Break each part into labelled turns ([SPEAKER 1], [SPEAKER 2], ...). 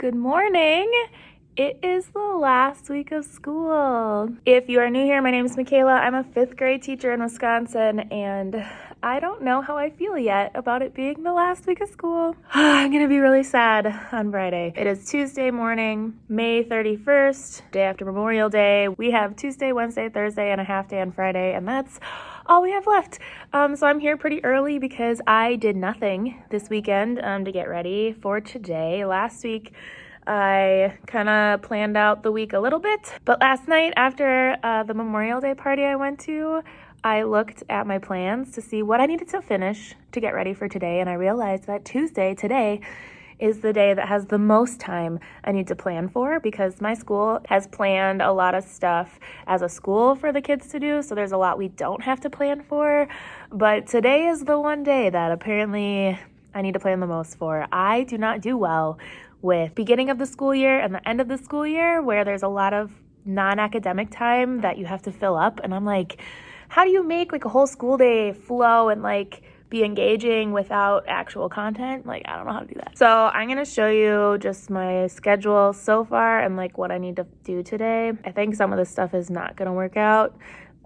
[SPEAKER 1] Good morning. It is the last week of school. If you are new here, my name is Michaela. I'm a 5th grade teacher in Wisconsin, and I don't know how I feel yet about it being the last week of school. I'm gonna be really sad on Friday. It is Tuesday morning, May 31st, day after Memorial Day. We have Tuesday, Wednesday, Thursday, and a half day on Friday, and that's all we have left. So I'm here pretty early because I did nothing this weekend to get ready for today. Last week, I kind of planned out the week a little bit, but last night after the Memorial Day party I went to, I looked at my plans to see what I needed to finish to get ready for today, and I realized that Tuesday, today, is the day that has the most time I need to plan for because my school has planned a lot of stuff as a school for the kids to do, so there's a lot we don't have to plan for, but today is the one day that apparently I need to plan the most for. I do not do well with beginning of the school year and the end of the school year where there's a lot of non-academic time that you have to fill up, and I'm like, how do you make like a whole school day flow and like be engaging without actual content? Like, I don't know how to do that. So I'm going to show you just my schedule so far and like what I need to do today. I think some of this stuff is not going to work out,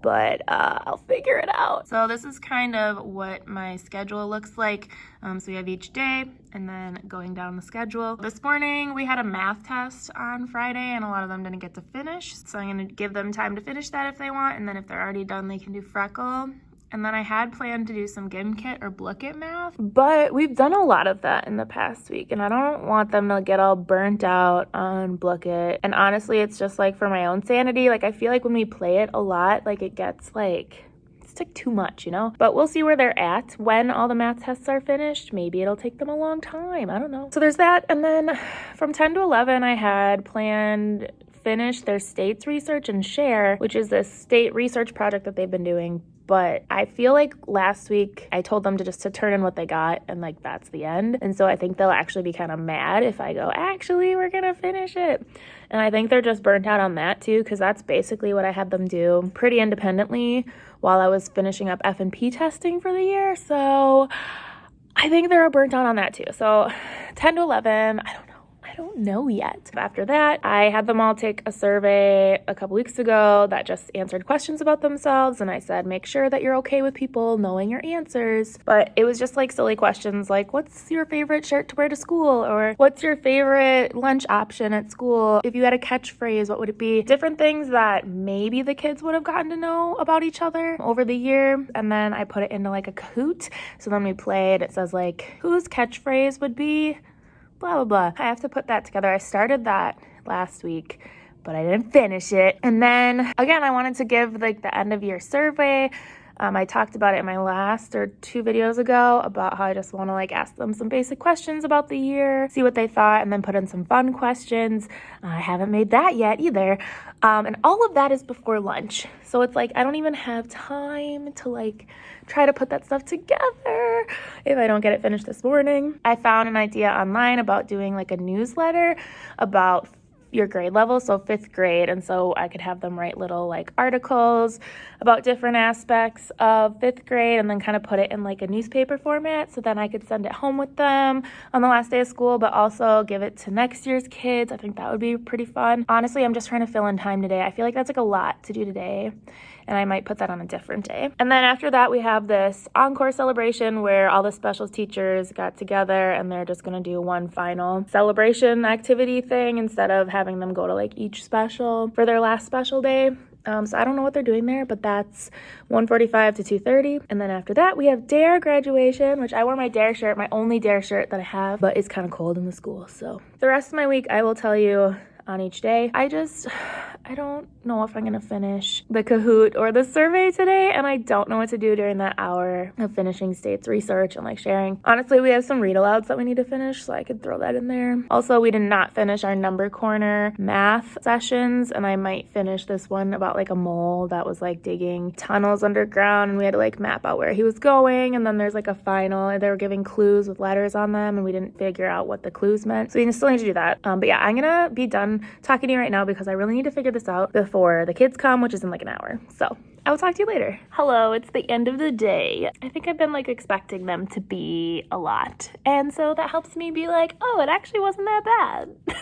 [SPEAKER 1] but I'll figure it out. So this is kind of what my schedule looks like. So we have each day and then going down the schedule. This morning we had a math test on Friday and a lot of them didn't get to finish. So I'm gonna give them time to finish that if they want, and then if they're already done, they can do Freckle. And then I had planned to do some Gimkit or Blooket math, but we've done a lot of that in the past week, and I don't want them to get all burnt out on Blooket. And honestly, it's just like for my own sanity. Like, I feel like when we play it a lot, like it gets like, it's like too much, you know? But we'll see where they're at when all the math tests are finished. Maybe it'll take them a long time. I don't know. So there's that. And then from 10 to 11, I had planned finish their states research and share, which is this state research project that they've been doing. But I feel like last week I told them to turn in what they got, and like that's the end. And so I think they'll actually be kind of mad if I go, actually, we're gonna finish it. And I think they're just burnt out on that too, because that's basically what I had them do pretty independently while I was finishing up F&P testing for the year. So I think they're burnt out on that too. So 10 to 11, I don't know yet. After that, I had them all take a survey a couple weeks ago that just answered questions about themselves, and I said, make sure that you're okay with people knowing your answers. But it was just like silly questions like, what's your favorite shirt to wear to school? Or what's your favorite lunch option at school? If you had a catchphrase, what would it be? Different things that maybe the kids would have gotten to know about each other over the year. And then I put it into like a Kahoot. So then we played, it says like, whose catchphrase would be blah, blah, blah. I have to put that together. I started that last week, but I didn't finish it. And then again, I wanted to give like the end of year survey. I talked about it in my last or 2 videos ago about how I just want to like ask them some basic questions about the year, see what they thought, and then put in some fun questions. I haven't made that yet either. And all of that is before lunch. So it's like, I don't even have time to like try to put that stuff together if I don't get it finished this morning. I found an idea online about doing like a newsletter about your grade level, so 5th grade, and so I could have them write little like articles about different aspects of 5th grade and then kind of put it in like a newspaper format, so then I could send it home with them on the last day of school, but also give it to next year's kids. I think that would be pretty fun. Honestly, I'm just trying to fill in time today. I feel like that's like a lot to do today, and I might put that on a different day. And then after that, we have this encore celebration where all the special teachers got together and they're just gonna do one final celebration activity thing instead of having them go to like each special for their last special day. So I don't know what they're doing there, but that's 1:45 to 2:30. And then after that, we have DARE graduation, which I wore my DARE shirt, my only DARE shirt that I have, but it's kind of cold in the school. So the rest of my week, I will tell you on each day. I don't know if I'm gonna finish the Kahoot or the survey today, and I don't know what to do during that hour of finishing states research and like sharing. Honestly, we have some read alouds that we need to finish, so I could throw that in there. Also, we did not finish our number corner math sessions, and I might finish this one about like a mole that was like digging tunnels underground, and we had to like map out where he was going, and then there's like a final, they were giving clues with letters on them, and we didn't figure out what the clues meant, so we still need to do that. But yeah, I'm gonna be done talking to you right now because I really need to figure this out before the kids come, which is in like an hour. So I will talk to you later. Hello, it's the end of the day. I think I've been like expecting them to be a lot. And so that helps me be like, oh, it actually wasn't that bad.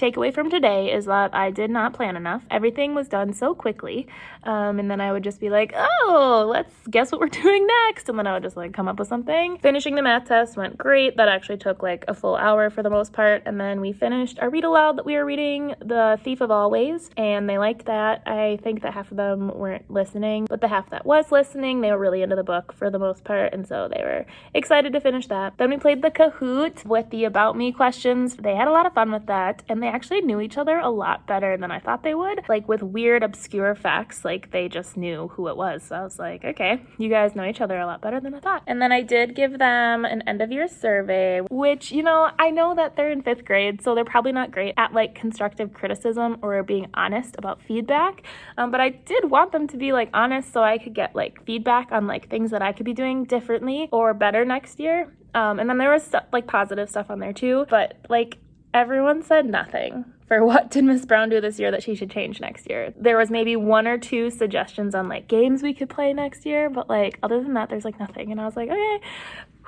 [SPEAKER 1] takeaway from today is that I did not plan enough. Everything was done so quickly. And then I would just be like, oh, let's guess what we're doing next. And then I would just like come up with something. Finishing the math test went great. That actually took like a full hour for the most part. And then we finished our read aloud that we were reading, The Thief of Always, and they liked that. I think that half of them weren't listening, but the half that was listening, they were really into the book for the most part, and so they were excited to finish that. Then we played the Kahoot with the About Me questions. They had a lot of fun with that, and they actually knew each other a lot better than I thought they would. Like with weird, obscure facts, like they just knew who it was. So I was like, okay, you guys know each other a lot better than I thought. And then I did give them an end of year survey, which, you know, I know that they're in 5th grade, so they're probably not great at like constructive criticism or being honest about feedback. But I did want them to be like honest so I could get like feedback on like things that I could be doing differently or better next year. And then there was like positive stuff on there too, but like everyone said nothing for what did Miss Brown do this year that she should change next year. There was maybe 1 or 2 suggestions on like games we could play next year, but like other than that, there's like nothing. And I was like, okay.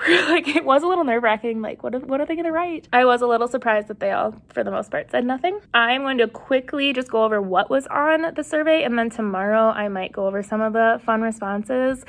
[SPEAKER 1] Like it was a little nerve-wracking, like what are they gonna write? I was a little surprised that they all, for the most part, said nothing. I'm going to quickly just go over what was on the survey, and then tomorrow I might go over some of the fun responses,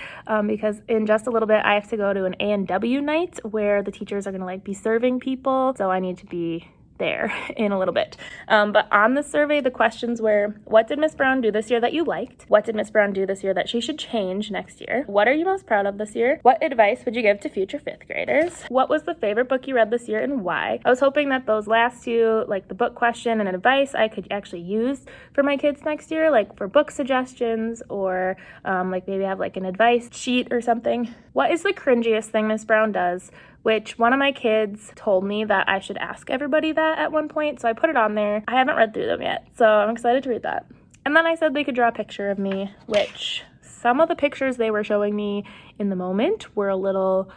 [SPEAKER 1] because in just a little bit I have to go to an A&W night where the teachers are gonna like be serving people, so I need to be there in a little bit. But on the survey, the questions were, what did Miss Brown do this year that you liked? What did Miss Brown do this year that she should change next year? What are you most proud of this year? What advice would you give to future 5th graders? What was the favorite book you read this year and why? I was hoping that those last 2, like the book question and advice, I could actually use for my kids next year, like for book suggestions or like maybe have like an advice sheet or something. What is the cringiest thing Miss Brown does? Which one of my kids told me that I should ask everybody that at one point, so I put it on there. I haven't read through them yet, so I'm excited to read that. And then I said they could draw a picture of me, which some of the pictures they were showing me in the moment were a little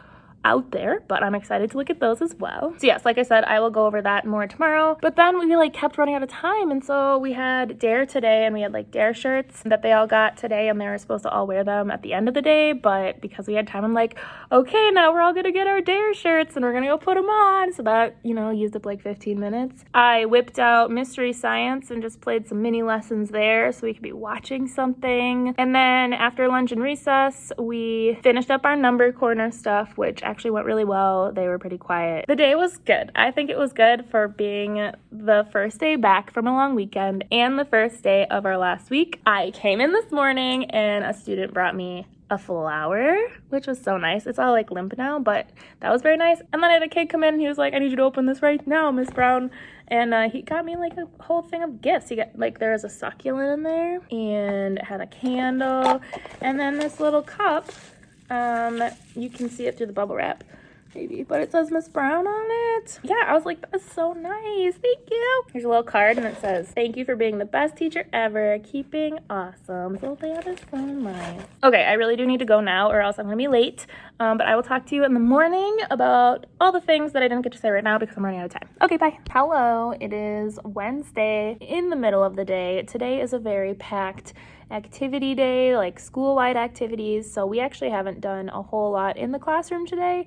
[SPEAKER 1] out there, but I'm excited to look at those as well. So yes, like I said, I will go over that more tomorrow. But then we like kept running out of time, and so we had Dare today, and we had like Dare shirts that they all got today, and they were supposed to all wear them at the end of the day, but because we had time, I'm like, okay, now we're all gonna get our Dare shirts and we're gonna go put them on. So that, you know, used up like 15 minutes. I whipped out Mystery Science and just played some mini lessons there so we could be watching something. And then after lunch and recess, we finished up our number corner stuff, which actually went really well. They were pretty quiet. The day was good. I think it was good for being the first day back from a long weekend and the first day of our last week. I came in this morning and a student brought me a flower, which was so nice. It's all like limp now, but that was very nice. And then I had a kid come in and he was like, I need you to open this right now, Miss Brown. And he got me like a whole thing of gifts. He got like, there was a succulent in there and it had a candle and then this little cup. You can see it through the bubble wrap maybe, but it says Miss Brown on it. Yeah, I was like, that's so nice. Thank you. Here's a little card and it says, thank you for being the best teacher ever. Keeping awesome. So that is so nice. Okay, I really do need to go now or else I'm gonna be late. But I will talk to you in the morning about all the things that I didn't get to say right now because I'm running out of time. Okay, bye. Hello, it is Wednesday in the middle of the day. Today is a very packed activity day, like school-wide activities. So we actually haven't done a whole lot in the classroom today,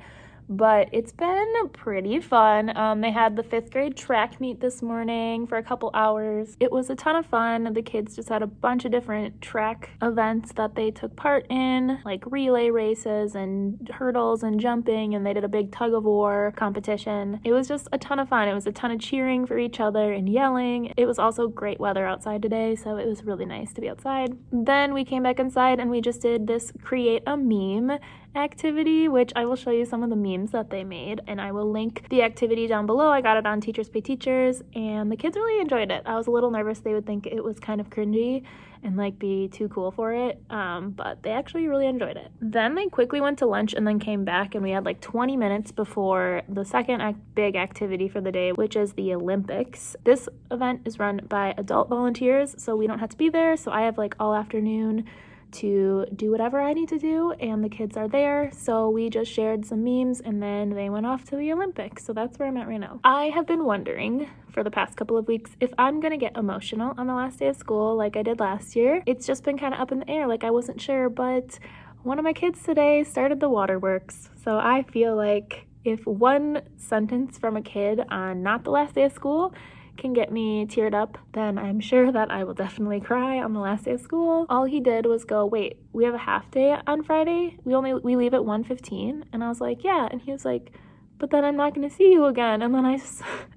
[SPEAKER 1] but it's been pretty fun. They had the 5th grade track meet this morning for a couple hours. It was a ton of fun. The kids just had a bunch of different track events that they took part in, like relay races and hurdles and jumping, and they did a big tug of war competition. It was just a ton of fun. It was a ton of cheering for each other and yelling. It was also great weather outside today, so it was really nice to be outside. Then we came back inside and we just did this create a meme activity, which I will show you some of the memes that they made, and I will link the activity down below. I got it on Teachers Pay Teachers, and the kids really enjoyed it. I was a little nervous they would think it was kind of cringy and like be too cool for it, but they actually really enjoyed it. Then they quickly went to lunch and then came back, and we had like 20 minutes before the second big activity for the day, which is the Olympics. This event is run by adult volunteers, so we don't have to be there, so I have like all afternoon to do whatever I need to do, and the kids are there, so we just shared some memes and then they went off to the Olympics. So that's where I'm at right now. I have been wondering for the past couple of weeks if I'm gonna get emotional on the last day of school like I did last year. It's just been kind of up in the air, like I wasn't sure, but one of my kids today started the waterworks, so I feel like if one sentence from a kid on not the last day of school can get me teared up, then I'm sure that I will definitely cry on the last day of school. All he did was go, wait, we have a half day on Friday? We leave at 1:15? And I was like, yeah. And he was like, but then I'm not going to see you again. And then I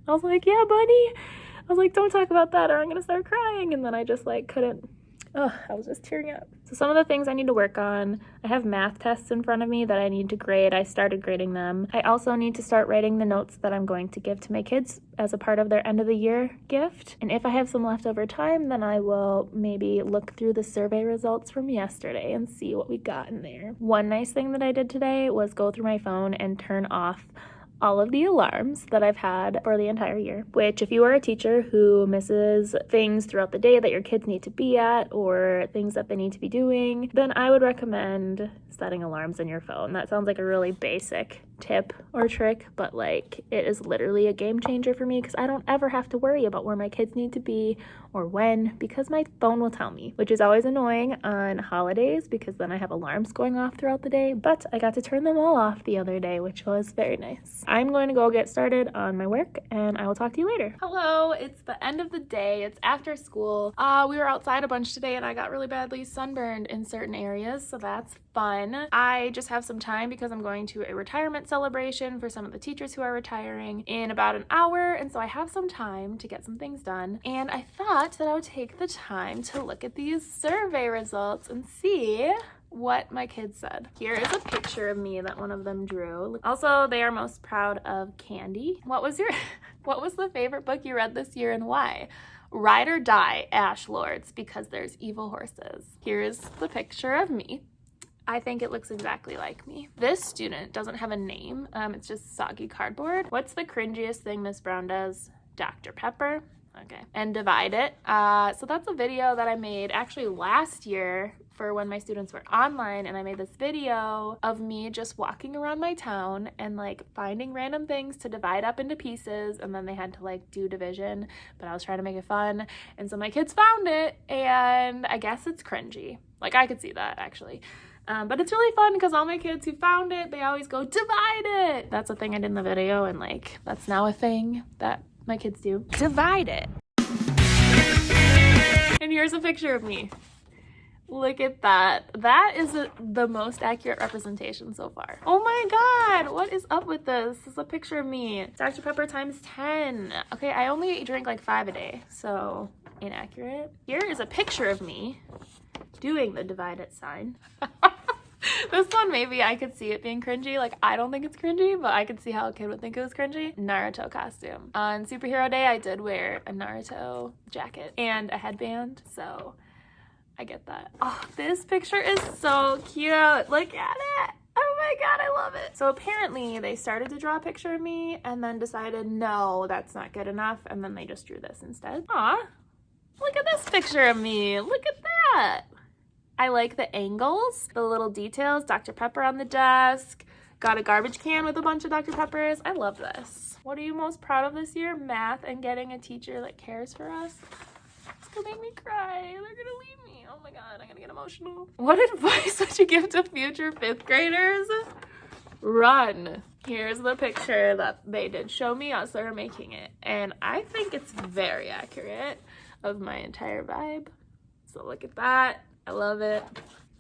[SPEAKER 1] was like, yeah, buddy. I was like, don't talk about that or I'm going to start crying. And then I just like couldn't. Oh, I was just tearing up. So some of the things I need to work on, I have math tests in front of me that I need to grade. I started grading them. I also need to start writing the notes that I'm going to give to my kids as a part of their end of the year gift. And if I have some leftover time, then I will maybe look through the survey results from yesterday and see what we got in there. One nice thing that I did today was go through my phone and turn off all of the alarms that I've had for the entire year, which if you are a teacher who misses things throughout the day that your kids need to be at or things that they need to be doing, then I would recommend setting alarms in your phone. That sounds like a really basic tip or trick, but like it is literally a game changer for me because I don't ever have to worry about where my kids need to be or when, because my phone will tell me, which is always annoying on holidays because then I have alarms going off throughout the day, but I got to turn them all off the other day, which was very nice. I'm going to go get started on my work and I will talk to you later. Hello, it's the end of the day. It's after school. We were outside a bunch today and I got really badly sunburned in certain areas, so that's fun. I just have some time because I'm going to a retirement celebration for some of the teachers who are retiring in about an hour, and so I have some time to get some things done, and I thought that I would take the time to look at these survey results and see what my kids said. Here is a picture of me that one of them drew. Also, they are most proud of Candy. What was the favorite book you read this year and why? Ride or Die, Ash Lords, because there's evil horses. Here's the picture of me. I think it looks exactly like me. This student doesn't have a name. It's just soggy cardboard. What's the cringiest thing Miss Brown does? Dr. Pepper. Okay. And divide it. So that's a video that I made actually last year for when my students were online, and I made this video of me just walking around my town and like finding random things to divide up into pieces, and then they had to like do division, but I was trying to make it fun, and so my kids found it, and I guess it's cringy. Like I could see that actually. But it's really fun because all my kids who found it, they always go, divide it. That's a thing I did in the video, and like that's now a thing that my kids do. Divide it. And here's a picture of me. Look at that. That is the most accurate representation so far. Oh my god, what is up with this? This is a picture of me. Dr. Pepper times 10. Okay, I only drink like 5 a day, so inaccurate. Here is a picture of me doing the divide it sign. This one, maybe I could see it being cringy. Like, I don't think it's cringy, but I could see how a kid would think it was cringy. Naruto costume. On Superhero Day, I did wear a Naruto jacket and a headband, so I get that. Oh, this picture is so cute. Look at it. Oh my god, I love it. So apparently they started to draw a picture of me and then decided, no, that's not good enough, and then they just drew this instead. Aw, look at this picture of me. Look at that. I like the angles, the little details. Dr. Pepper on the desk. Got a garbage can with a bunch of Dr. Peppers. I love this. What are you most proud of this year? Math and getting a teacher that cares for us. It's gonna make me cry. They're gonna leave me. Oh my god, I'm gonna get emotional. What advice would you give to future 5th graders? Run. Here's the picture that they did show me as they were making it, and I think it's very accurate of my entire vibe. So look at that. I love it.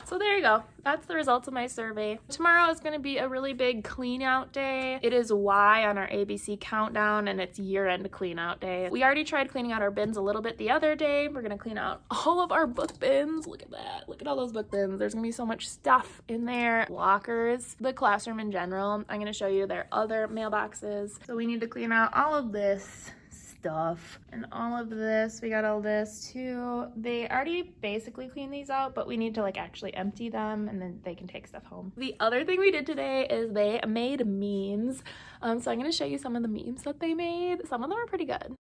[SPEAKER 1] So there you go. That's the results of my survey. Tomorrow is going to be a really big clean out day. It is Y on our ABC countdown, and it's year-end clean out day. We already tried cleaning out our bins a little bit the other day. We're going to clean out all of our book bins. Look at that. Look at all those book bins. There's going to be so much stuff in there. Lockers, the classroom in general. I'm going to show you their other mailboxes. So we need to clean out all of this stuff and all of this. We got all this too. They already basically cleaned these out, but we need to like actually empty them and then they can take stuff home. The other thing we did today is they made memes. So I'm going to show you some of the memes that they made. Some of them are pretty good.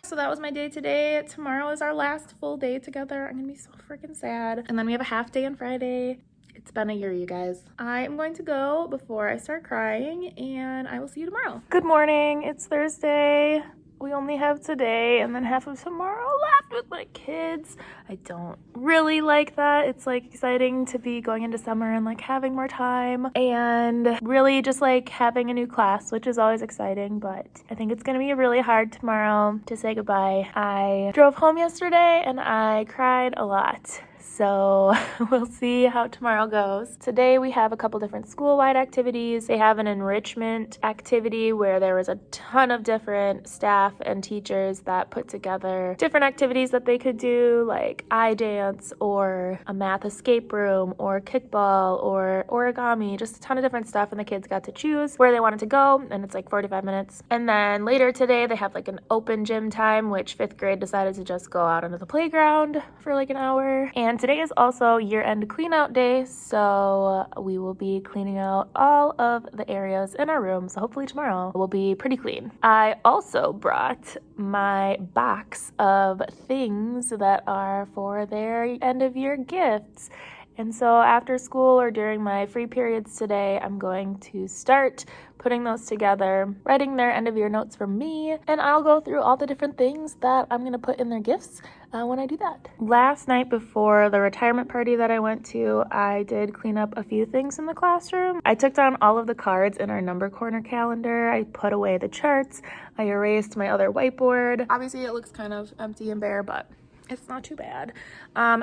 [SPEAKER 1] So that was my day today. Tomorrow is our last full day together. I'm gonna be so freaking sad. And then we have a half day on Friday. It's been a year, you guys. I am going to go before I start crying, and I will see you tomorrow. Good morning. It's Thursday. we only have today and then half of tomorrow left with my kids. I don't really like that. It's like exciting to be going into summer and like having more time and really just like having a new class, which is always exciting, but I think it's gonna be really hard tomorrow to say goodbye. I drove home yesterday and I cried a lot. So we'll see how tomorrow goes. Today we have a couple different school-wide activities. They have an enrichment activity where there was a ton of different staff and teachers that put together different activities that they could do, like eye dance or a math escape room or kickball or origami, just a ton of different stuff, and the kids got to choose where they wanted to go, and it's like 45 minutes. And then later today they have like an open gym time, which 5th grade decided to just go out onto the playground for like an hour. And today is also year-end clean-out day, so we will be cleaning out all of the areas in our room, so hopefully tomorrow will be pretty clean. I also brought my box of things that are for their end-of-year gifts. And so after school or during my free periods today, I'm going to start putting those together, writing their end of year notes for me, and I'll go through all the different things that I'm gonna put in their gifts when I do that. Last night before the retirement party that I went to, I did clean up a few things in the classroom. I took down all of the cards in our number corner calendar. I put away the charts. I erased my other whiteboard. Obviously it looks kind of empty and bare, but it's not too bad.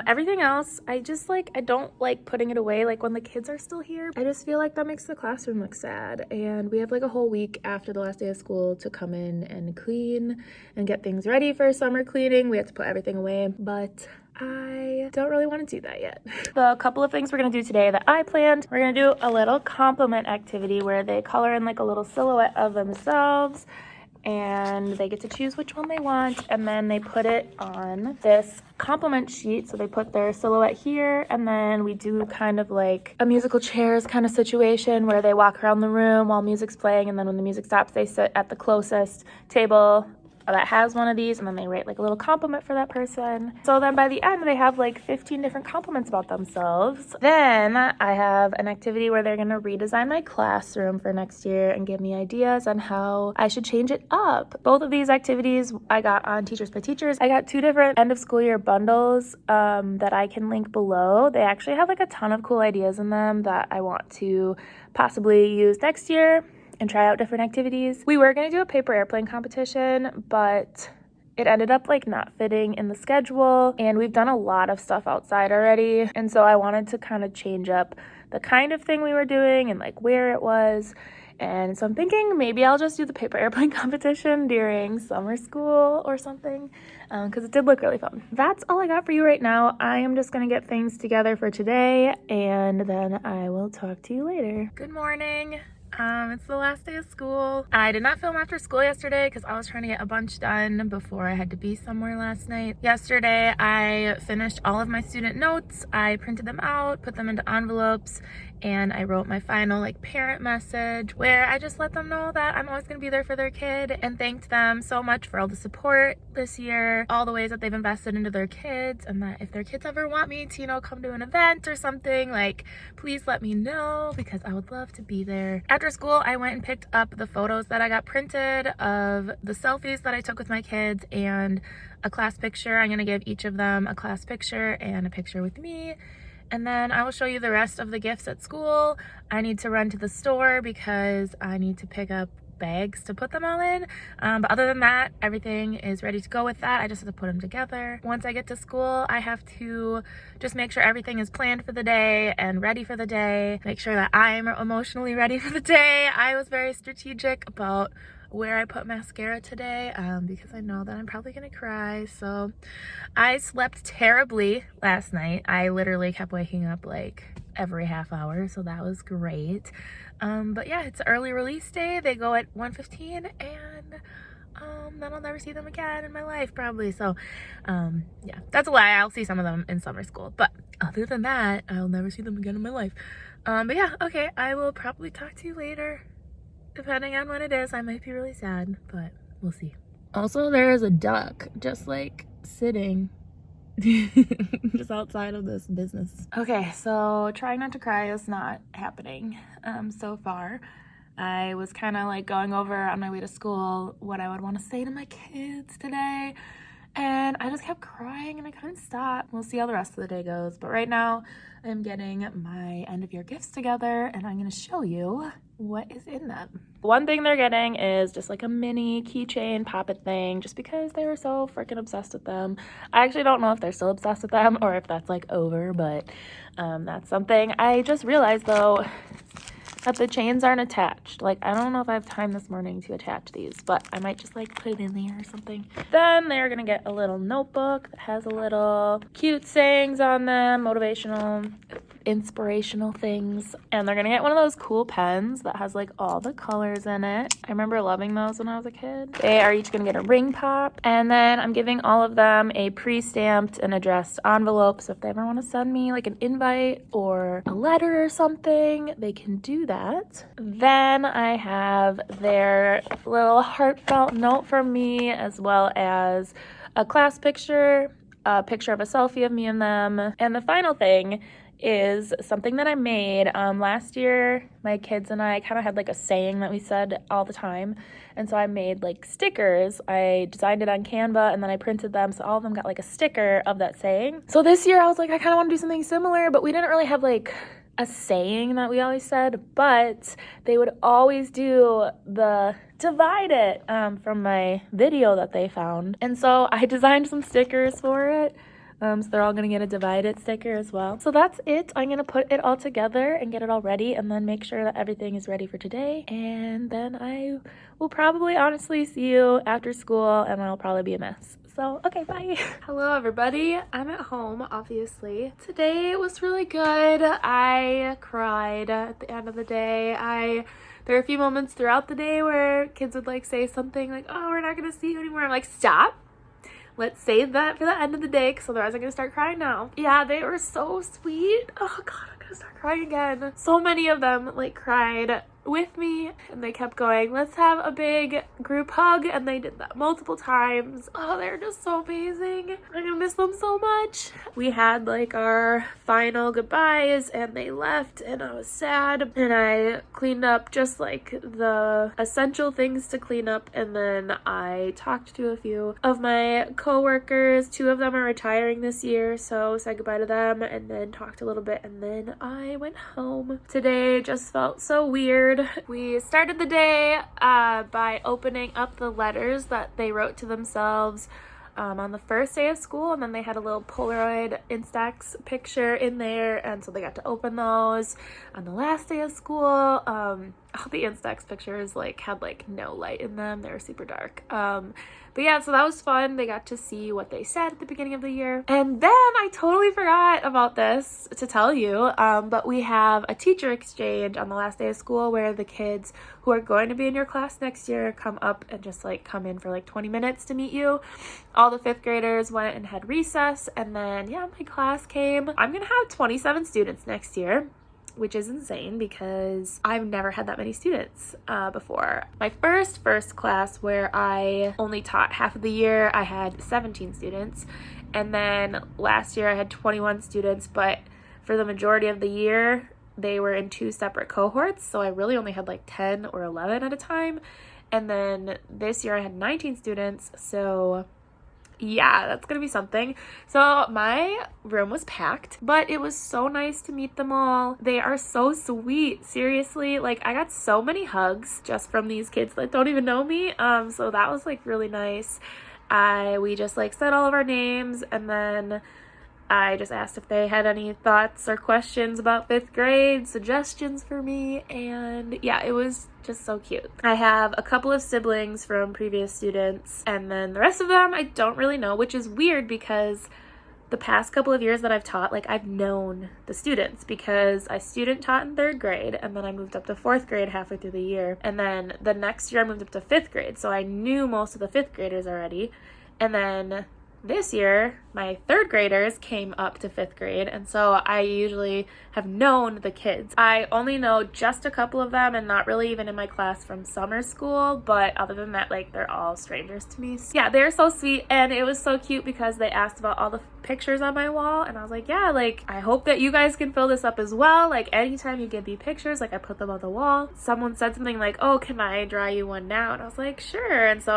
[SPEAKER 1] Everything else, I don't like putting it away like when the kids are still here. I just feel like that makes the classroom look sad, and we have like a whole week after the last day of school to come in and clean and get things ready for summer cleaning. We have to put everything away, but I don't really want to do that yet. The couple of things we're going to do today that I planned, we're going to do a little compliment activity where they color in like a little silhouette of themselves, and they get to choose which one they want, and then they put it on this compliment sheet. So they put their silhouette here, and then we do kind of like a musical chairs kind of situation where they walk around the room while music's playing, and then when the music stops they sit at the closest table that has one of these, and then they write like a little compliment for that person. So then by the end they have like 15 different compliments about themselves. Then I have an activity where they're gonna redesign my classroom for next year and give me ideas on how I should change it up. Both of these activities I got on Teachers by Teachers. I got 2 different end of school year bundles that I can link below. They actually have like a ton of cool ideas in them that I want to possibly use next year and try out different activities. We were going to do a paper airplane competition, but it ended up like not fitting in the schedule, and we've done a lot of stuff outside already, and so I wanted to kind of change up the kind of thing we were doing and like where it was. And so I'm thinking maybe I'll just do the paper airplane competition during summer school or something, because it did look really fun. That's all I got for you right now. I am just going to get things together for today, and then I will talk to you later. Good morning. It's the last day of school. I did not film after school yesterday because I was trying to get a bunch done before I had to be somewhere last night. Yesterday, I finished all of my student notes. I printed them out, put them into envelopes, and I wrote my final like parent message where I just let them know that I'm always going to be there for their kid, and thanked them so much for all the support this year, all the ways that they've invested into their kids, and that if their kids ever want me to, you know, come to an event or something, like, please let me know because I would love to be there. After school, I went and picked up the photos that I got printed of the selfies that I took with my kids and a class picture. I'm going to give each of them a class picture and a picture with me. And then I will show you the rest of the gifts at school. I need to run to the store because I need to pick up bags to put them all in, but other than that, everything is ready to go with that. I just have to put them together. Once I get to school, I have to just make sure everything is planned for the day and ready for the day, make sure that I'm emotionally ready for the day. I was very strategic about where I put mascara today because I know that I'm probably gonna cry. So I slept terribly last night. I literally kept waking up like every half hour, so that was great. But yeah, it's early release day. They go at 1:15, and then I'll never see them again in my life probably. So yeah, that's a lie. I'll see some of them in summer school, but other than that, I'll never see them again in my life. But yeah, okay, I will probably talk to you later. Depending on when it is, I might be really sad, but we'll see. Also, there is a duck just like sitting just outside of this business. Okay, so trying not to cry is not happening so far. I was kind of like going over on my way to school what I would want to say to my kids today, and I just kept crying and I couldn't stop. We'll see how the rest of the day goes, but right now I'm getting my end of year gifts together and I'm going to show you what is in them. One thing they're getting is just like a mini keychain pop-it thing, just because they were so freaking obsessed with them. I actually don't know if they're still obsessed with them or if that's like over, but that's something. I just realized though that the chains aren't attached. Like, I don't know if I have time this morning to attach these, but I might just like put it in there or something. Then they're gonna get a little notebook that has a little cute sayings on them, motivational, inspirational things. And they're gonna get one of those cool pens that has like all the colors in it. I remember loving those when I was a kid. They are each gonna get a ring pop. And then I'm giving all of them a pre-stamped and addressed envelope. So if they ever wanna send me like an invite or a letter or something, they can do that. Then I have their little heartfelt note from me, as well as a class picture, a picture of a selfie of me and them. And the final thing is something that I made last year. My kids and I kind of had like a saying that we said all the time, and so I made like stickers. I designed it on Canva and then I printed them, so all of them got like a sticker of that saying. So this year I was like, I kind of want to do something similar, but we didn't really have like a saying that we always said, but they would always do the divide it from my video that they found. And so I designed some stickers for it. So they're all gonna get a divide it sticker as well. So that's it. I'm gonna put it all together and get it all ready and then make sure that everything is ready for today. And then I will probably honestly see you after school and I'll probably be a mess. So, okay, bye. Hello, everybody. I'm at home, obviously. Today was really good. I cried at the end of the day. There were a few moments throughout the day where kids would like say something like, oh, we're not gonna see you anymore. I'm like, stop. Let's save that for the end of the day, because otherwise I'm gonna start crying now. Yeah, they were so sweet. Oh God, I'm gonna start crying again. So many of them like cried with me and they kept going, let's have a big group hug, and they did that multiple times. Oh, they're just so amazing. I'm gonna miss them so much. We had like our final goodbyes and they left and I was sad, and I cleaned up just like the essential things to clean up, and then I talked to a few of my co-workers. 2 of them are retiring this year, so said goodbye to them and then talked a little bit, and then I went home. Today just felt so weird. We started the day by opening up the letters that they wrote to themselves on the first day of school, and then they had a little Polaroid Instax picture in there, and so they got to open those. On the last day of school, all the Instax pictures like had like no light in them. They were super dark. But yeah, so that was fun. They got to see what they said at the beginning of the year. And then I totally forgot about this to tell you, but we have a teacher exchange on the last day of school where the kids who are going to be in your class next year come up and just like come in for like 20 minutes to meet you. All the 5th graders went and had recess, and then yeah, my class came. I'm gonna have 27 students next year, which is insane because I've never had that many students before. My first class, where I only taught half of the year, I had 17 students. And then last year I had 21 students, but for the majority of the year, they were in 2 separate cohorts. So I really only had like 10 or 11 at a time. And then this year I had 19 students. So yeah, that's gonna be something. So my room was packed, but it was so nice to meet them all. They are so sweet, seriously. Like, I got so many hugs just from these kids that don't even know me. So that was like really nice. We just like said all of our names, and then I just asked if they had any thoughts or questions about 5th grade, suggestions for me, and yeah, it was just so cute. I have a couple of siblings from previous students, and then the rest of them I don't really know, which is weird because the past couple of years that I've taught, like, I've known the students because I student taught in 3rd grade, and then I moved up to 4th grade halfway through the year, and then the next year I moved up to 5th grade, so I knew most of the 5th graders already. And then this year my third graders came up to fifth grade, and so I usually have known the kids. I only know just a couple of them and not really even in my class from summer school, but other than that, like, they're all strangers to me. So, yeah, they're so sweet, and it was so cute because they asked about all the pictures on my wall, and I was like, yeah, like, I hope that you guys can fill this up as well. Like, anytime you give me pictures, like, I put them on the wall. Someone said something like, oh, can I draw you one now? And I was like, sure. And so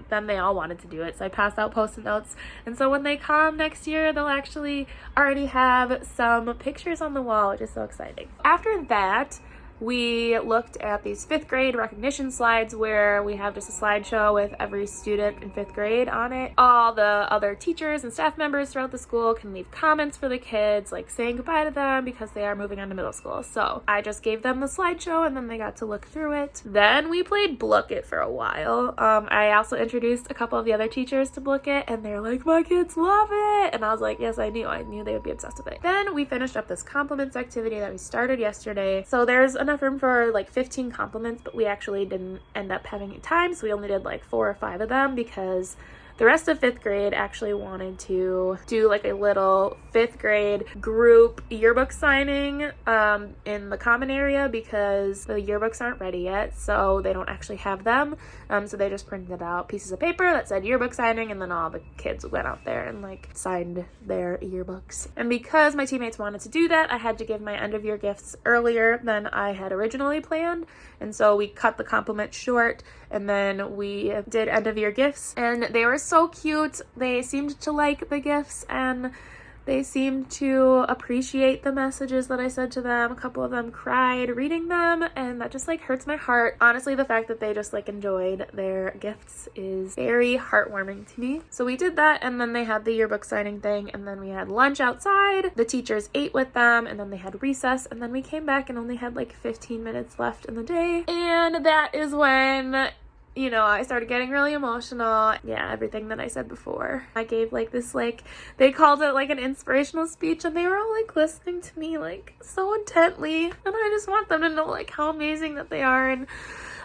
[SPEAKER 1] then they all wanted to do it, so I passed out post-it notes, and so when they come next year, they'll actually already have some pictures on the wall, which is so exciting. After that, we looked at these fifth grade recognition slides where we have just a slideshow with every student in fifth grade on it. All the other teachers and staff members throughout the school can leave comments for the kids, like saying goodbye to them because they are moving on to middle school. So I just gave them the slideshow and then they got to look through it. Then we played Blook It for a while. I also introduced a couple of the other teachers to Blook It, and they're like, my kids love it. And I was like, yes, I knew they would be obsessed with it. Then we finished up this compliments activity that we started yesterday. So there's enough room for like 15 compliments, but we actually didn't end up having any time, so we only did like 4 or 5 of them because the rest of fifth grade actually wanted to do like a little fifth grade group yearbook signing in the common area because the yearbooks aren't ready yet, so they don't actually have them. So they just printed out pieces of paper that said yearbook signing, and then all the kids went out there and like signed their yearbooks. And because my teammates wanted to do that, I had to give my end of year gifts earlier than I had originally planned, and so we cut the compliments short, and then we did end of year gifts, and they were so cute. They seemed to like the gifts, and they seemed to appreciate the messages that I said to them. A couple of them cried reading them, and that just like hurts my heart. Honestly, the fact that they just like enjoyed their gifts is very heartwarming to me. So we did that, and then they had the yearbook signing thing, and then we had lunch outside. The teachers ate with them, and then they had recess, and then we came back and only had like 15 minutes left in the day. And that is when, you know, I started getting really emotional. Yeah, everything that I said before. I gave like this, like, they called it like an inspirational speech, and they were all like listening to me like so intently, and I just want them to know like how amazing that they are. And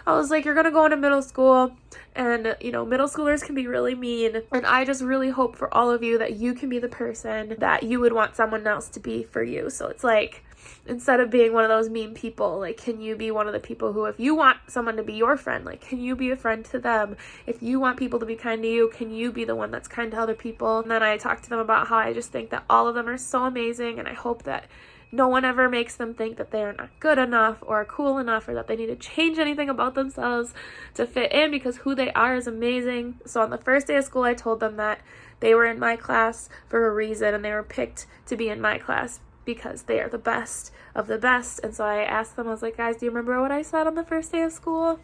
[SPEAKER 1] I was like, you're gonna go into middle school, and you know, middle schoolers can be really mean, and I just really hope for all of you that you can be the person that you would want someone else to be for you. So it's like, instead of being one of those mean people, like, can you be one of the people who, if you want someone to be your friend, like, can you be a friend to them? If you want people to be kind to you, can you be the one that's kind to other people? And then I talked to them about how I just think that all of them are so amazing, and I hope that no one ever makes them think that they are not good enough or cool enough or that they need to change anything about themselves to fit in, because who they are is amazing. So on the first day of school, I told them that they were in my class for a reason, and they were picked to be in my class because they are the best of the best. And so I asked them, I was like, guys, do you remember what I said on the first day of school?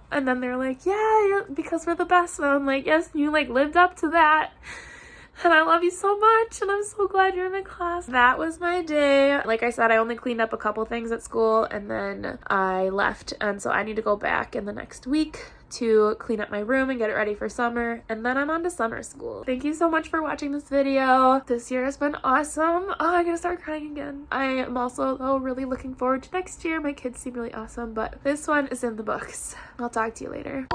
[SPEAKER 1] And then they're like, yeah, because we're the best. And I'm like, yes, you like lived up to that. And I love you so much, and I'm so glad you're in my class. That was my day. Like I said, I only cleaned up a couple things at school, and then I left. And so I need to go back in the next week to clean up my room and get it ready for summer, and then I'm on to summer school. Thank you so much for watching this video. This year has been awesome. Oh, I'm gonna start crying again. I am also, though, really looking forward to next year. My kids seem really awesome, but this one is in the books. I'll talk to you later.